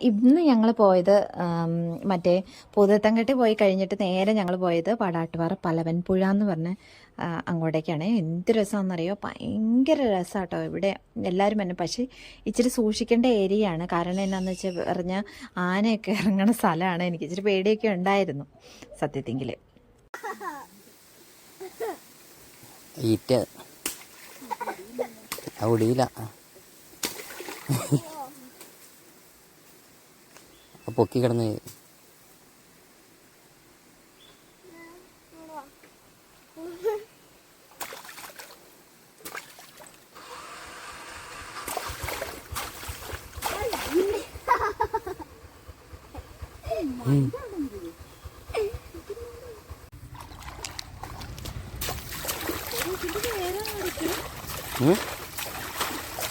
ഇന്ന് ഞങ്ങൾ പോയത് മറ്റേ പൂതത്തങ്കട്ടി പോയി കഴിഞ്ഞിട്ട് നേരെ ഞങ്ങൾ പോയത് പാടാട്ടുപാറ പലവൻപുഴ എന്ന് പറഞ്ഞ അങ്ങോട്ടേക്കാണ്. എന്ത് രസമാണെന്നറിയോ, ഭയങ്കര രസമാട്ടോ ഇവിടെ എല്ലാവരും തന്നെ. പക്ഷേ ഇച്ചിരി സൂക്ഷിക്കേണ്ട ഏരിയയാണ്. കാരണം എന്നാന്ന് വെച്ചാൽ പറഞ്ഞാൽ ആനയൊക്കെ ഇറങ്ങണ സ്ഥലമാണ്. എനിക്ക് ഇച്ചിരി പേടിയൊക്കെ ഉണ്ടായിരുന്നു സത്യത്തെങ്കിൽ. പൊക്കി കിടന്ന്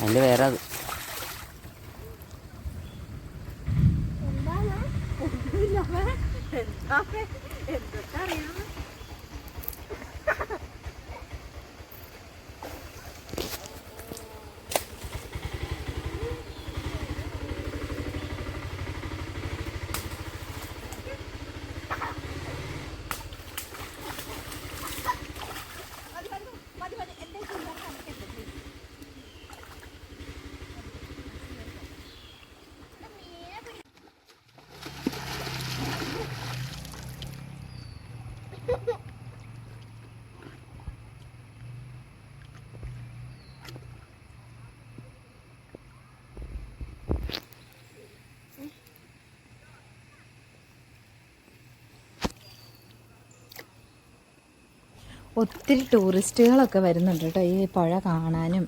അതിൻ്റെ വേറെ അത് ഒത്തിരി ടൂറിസ്റ്റുകളൊക്കെ വരുന്നുണ്ട് കേട്ടോ ഈ പുഴ കാണാനും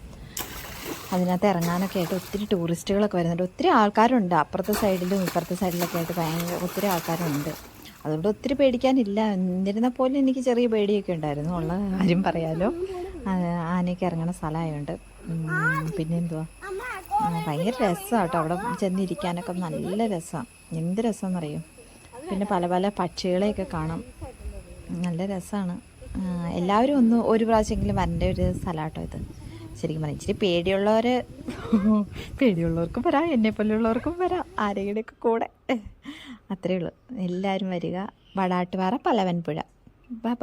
അതിനകത്ത് ഇറങ്ങാനൊക്കെ ആയിട്ട്. ഒത്തിരി ടൂറിസ്റ്റുകളൊക്കെ വരുന്നുണ്ട്. ഒത്തിരി ആൾക്കാരുണ്ട് അപ്പുറത്തെ സൈഡിലും ഇപ്പുറത്തെ സൈഡിലൊക്കെ ആയിട്ട്. ഭയങ്കര ഒത്തിരി ആൾക്കാരുണ്ട്. അതുകൊണ്ട് ഒത്തിരി പേടിക്കാനില്ല. എന്നിരുന്നാൽ പോലും എനിക്ക് ചെറിയ പേടിയൊക്കെ ഉണ്ടായിരുന്നു. ഉള്ള കാര്യം പറയാലോ, ആനയൊക്കെ ഇറങ്ങണ സ്ഥലമായതുകൊണ്ട്. പിന്നെ എന്തുവാ, ഭയങ്കര രസമാണ് കേട്ടോ അവിടെ ചെന്നിരിക്കാനൊക്കെ. നല്ല രസമാണ്. എന്ത് രസമെന്നറിയും. പിന്നെ പല പല പക്ഷികളെയൊക്കെ കാണാം. നല്ല രസമാണ്. എല്ലാവരും ഒരു പ്രാവശ്യമെങ്കിലും വരേണ്ട ഒരു സ്ഥലമാട്ടോ ഇത്. ശരിക്കും പറഞ്ഞാൽ ഇച്ചിരി പേടിയുള്ളവർക്കും വരാം, എന്നെപ്പോലെയുള്ളവർക്കും വരാം, ആരെയുടെയൊക്കെ കൂടെ. അത്രയേ ഉള്ളൂ. എല്ലാവരും വരിക. പാടാട്ടുപാറ പലവൻപുഴ.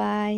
ബൈ.